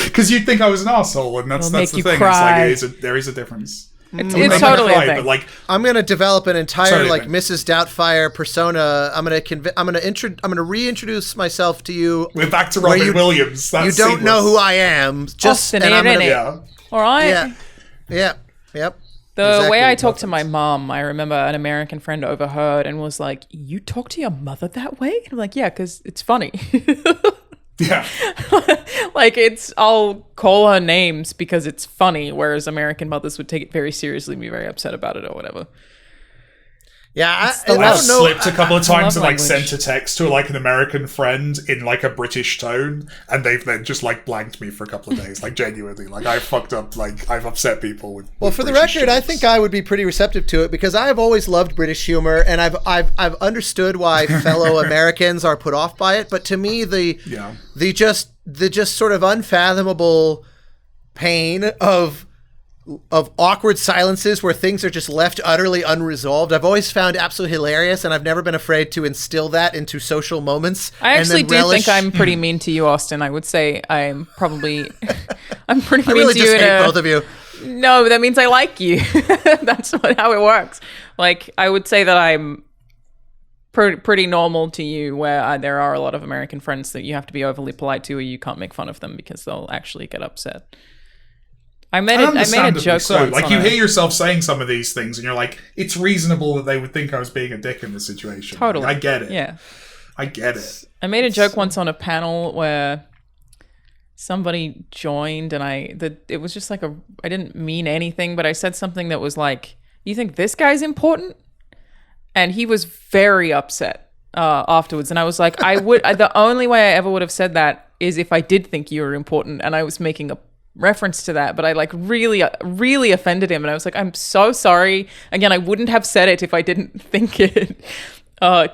Because you'd think I was an asshole, and that's the thing. Cry. It's like there is a difference. It's totally a thing. But like, I'm gonna develop an entire like Mrs. Doubtfire persona. I'm gonna reintroduce myself to you. We're back to Robin Williams. That's you don't seamless. know who I am. Just and I'm gonna, all right. Yeah. Yep. The way I talk to my mom, I remember an American friend overheard and was like, "You talk to your mother that way?" And I'm like, "Yeah, because it's funny." Yeah. Like I'll call her names because it's funny, whereas American mothers would take it very seriously and be very upset about it or whatever. Yeah, I don't know. Slipped a couple of times and like sent a text to like an American friend in like a British tone, and they've then just like blanked me for a couple of days. Like genuinely, like I've fucked up. Like I've upset people with. Well, with for the British record, jokes. I think I would be pretty receptive to it because I've always loved British humor, and I've understood why fellow Americans are put off by it. But to me, the just sort of unfathomable pain of awkward silences where things are just left utterly unresolved, I've always found absolutely hilarious, and I've never been afraid to instill that into social moments. I actually do think I'm pretty mean to you, Austin. I would say I'm probably I'm pretty mean really to you. Just hate both of you. No, that means I like you. That's how it works. Like I would say that I'm pretty normal to you, where there are a lot of American friends that you have to be overly polite to, or you can't make fun of them because they'll actually get upset. I made a joke so. once. Like you hear yourself saying some of these things, and you're like, "It's reasonable that they would think I was being a dick in this situation." Totally, like, I get it. Yeah, I get it. I made a joke once on a panel where somebody joined, and it was just like I didn't mean anything, but I said something that was like, "You think this guy's important?" And he was very upset afterwards, and I was like, the only way I ever would have said that is if I did think you were important, and I was making a reference to that, but I like really offended him, and I was like, I'm so sorry. Again, I wouldn't have said it if I didn't think it.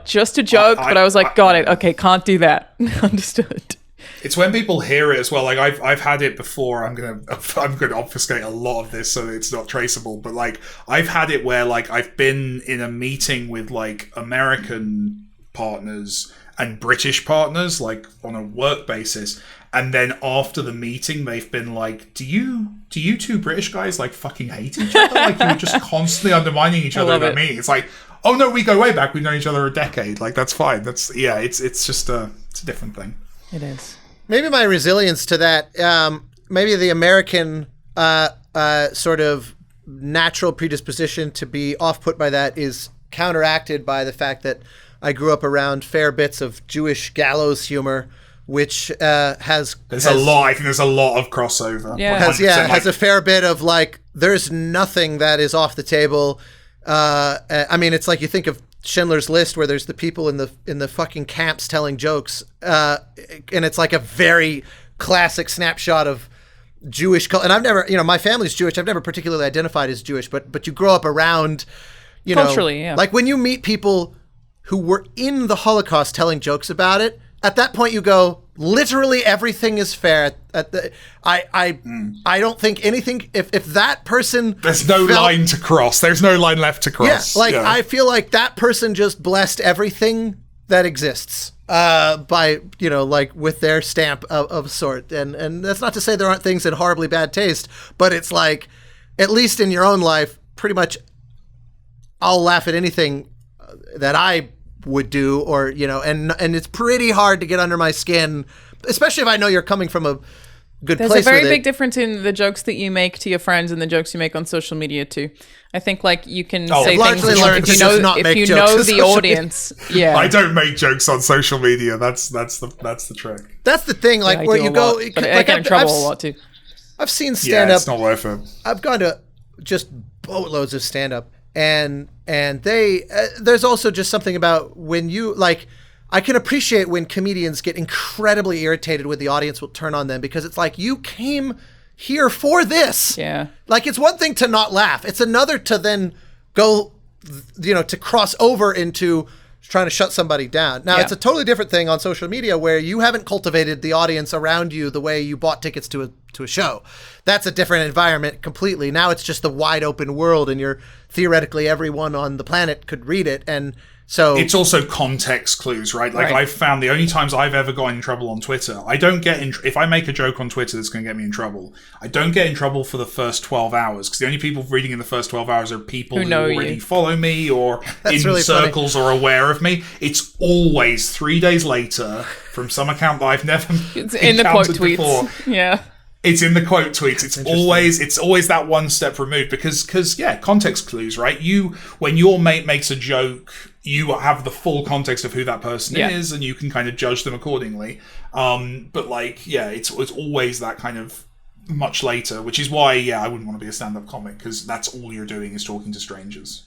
Just a joke, but I was like, got it. Okay, can't do that. Understood. It's when people hear it as well. Like I've had it before. I'm gonna obfuscate a lot of this so that it's not traceable. But like I've had it where like I've been in a meeting with like American partners and British partners, like on a work basis. And then after the meeting, they've been like, do you two British guys like fucking hate each other? Like you were just constantly undermining each other in that meeting. It's like, oh no, we go way back. We've known each other a decade. Like that's fine. It's just it's a different thing. It is. Maybe my resilience to that, maybe the American sort of natural predisposition to be off-put by that is counteracted by the fact that I grew up around fair bits of Jewish gallows humor, which I think there's a lot of crossover. Yeah, has a fair bit of like, there's nothing that is off the table. I mean, it's like you think of Schindler's List, where there's the people in the fucking camps telling jokes, and it's like a very classic snapshot of Jewish culture. And I've never, my family's Jewish. I've never particularly identified as Jewish, but you grow up around, culturally, yeah. Like when you meet people who were in the Holocaust telling jokes about it, at that point you go, literally everything is fair. I don't think anything, if that person there's no line to cross. There's no line left to cross. Yeah, I feel like that person just blessed everything that exists by, like with their stamp of sort. And that's not to say there aren't things in horribly bad taste, but it's like, at least in your own life, pretty much I'll laugh at anything that I would do, or and it's pretty hard to get under my skin, especially if I know you're coming from a good place. There's a very big difference in the jokes that you make to your friends and the jokes you make on social media too. I think like you can say things if you know the audience. Yeah, I don't make jokes on social media. That's the trick. That's the thing. Like where you go, but I get in trouble a lot too. I've seen stand up. It's not worth it. I've gone to just boatloads of stand up. And they there's also just something about when you like I can appreciate when comedians get incredibly irritated when the audience will turn on them, because it's like, you came here for this. Yeah. Like, it's one thing to not laugh. It's another to then go, to cross over into trying to shut somebody down. Now, it's a totally different thing on social media where you haven't cultivated the audience around you the way you bought tickets to a show. That's a different environment completely. Now it's just the wide open world, and you're theoretically everyone on the planet could read it. And so it's also context clues, right? Like, I've found the only times I've ever gotten in trouble on Twitter, I don't get in. If I make a joke on Twitter that's going to get me in trouble, I don't get in trouble for the first 12 hours, because the only people reading in the first 12 hours are people who already follow me or in really circles or aware of me. It's always 3 days later from some account that I've never it's in the quote tweets before. Yeah. It's in the quote tweets. It's always that one step removed, because context clues, right? When your mate makes a joke, you have the full context of who that person is, and you can kind of judge them accordingly. But it's always that kind of much later, which is why I wouldn't want to be a stand-up comic, because that's all you're doing is talking to strangers.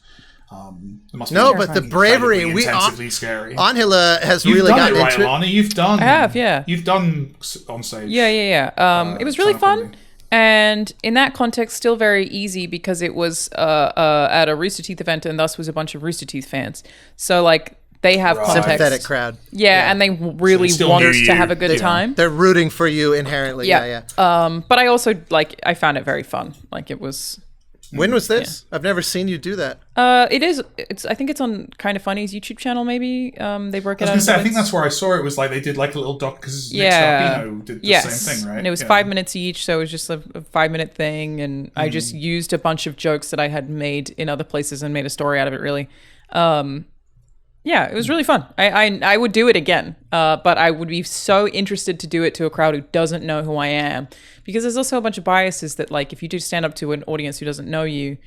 But the bravery, intensively scary. Angela has really gotten into it. Alanah, you've done. I have, yeah. You've done on stage. Yeah. It was really fun, and in that context, still very easy, because it was at a Rooster Teeth event, and thus was a bunch of Rooster Teeth fans. So like, they have context. Sympathetic crowd. Yeah, and they really want us to have a good time. They're rooting for you inherently. Yeah. But I also I found it very fun. Like, it was. When was this? I've never seen you do that. I think it's on Kind of Funny's YouTube channel, maybe. They broke it out. I think that's where I saw it. Was like they did like a little doc, because Nick Scarpino did the same thing, right? And it was 5 minutes each, so it was just a 5-minute thing, and I just used a bunch of jokes that I had made in other places and made a story out of it, really. It was really fun. I would do it again, but I would be so interested to do it to a crowd who doesn't know who I am, because there's also a bunch of biases that, like, if you do stand up to an audience who doesn't know you,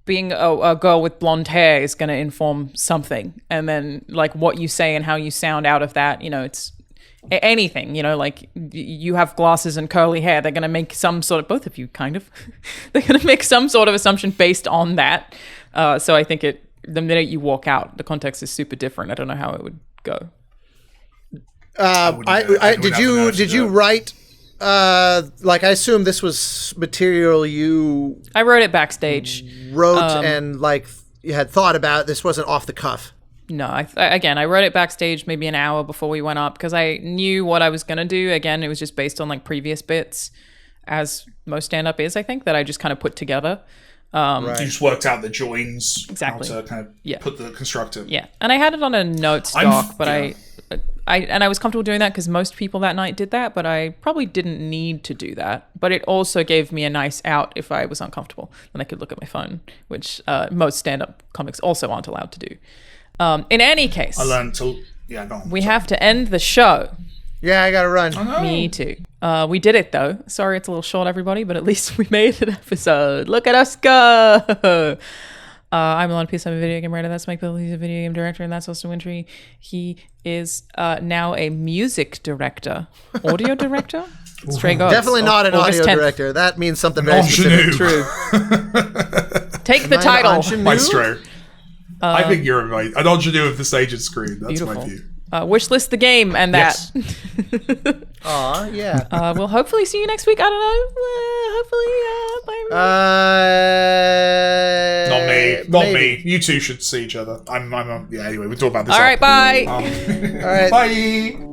being a girl with blonde hair is going to inform something, and then like what you say and how you sound out of that, it's anything, like you have glasses and curly hair, they're going to make some sort of, both of you kind of, they're going to make some sort of assumption based on that. So I think the minute you walk out, the context is super different. I don't know how it would go. Did you write? I assume this was material you. I wrote it backstage. And you had thought about. This wasn't off the cuff. No, I wrote it backstage maybe an hour before we went up, because I knew what I was gonna do. Again, it was just based on like previous bits, as most stand-up is, I think, that I just kind of put together. You just worked out the joins, exactly, how to kind of put the constructive. Yeah, and I had it on a notes doc, but I was comfortable doing that because most people that night did that, but I probably didn't need to do that. But it also gave me a nice out if I was uncomfortable, and I could look at my phone, which most stand-up comics also aren't allowed to do. In any case, I learned to. Yeah, go on. We have to end the show. Yeah, I gotta run. Oh, no. Me too. We did it though. Sorry it's a little short, everybody, but at least we made an episode. Look at us go! I'm Alanah Pearce. I'm a video game writer. That's Mike Bill. He's a video game director, and that's Austin Wintry. He is now a music director. Audio director? Straight gods. Definitely not an audio director. That means something very specific. True. Take the title. Maestro. I think you're right. An ingenue of the stage and screen. That's beautiful. My view. Wishlist the game and that. Yes. Aw, yeah. We'll hopefully see you next week. I don't know. Hopefully, bye. Not me. You two should see each other. Anyway, we'll talk about this. All right, bye. All right. Bye.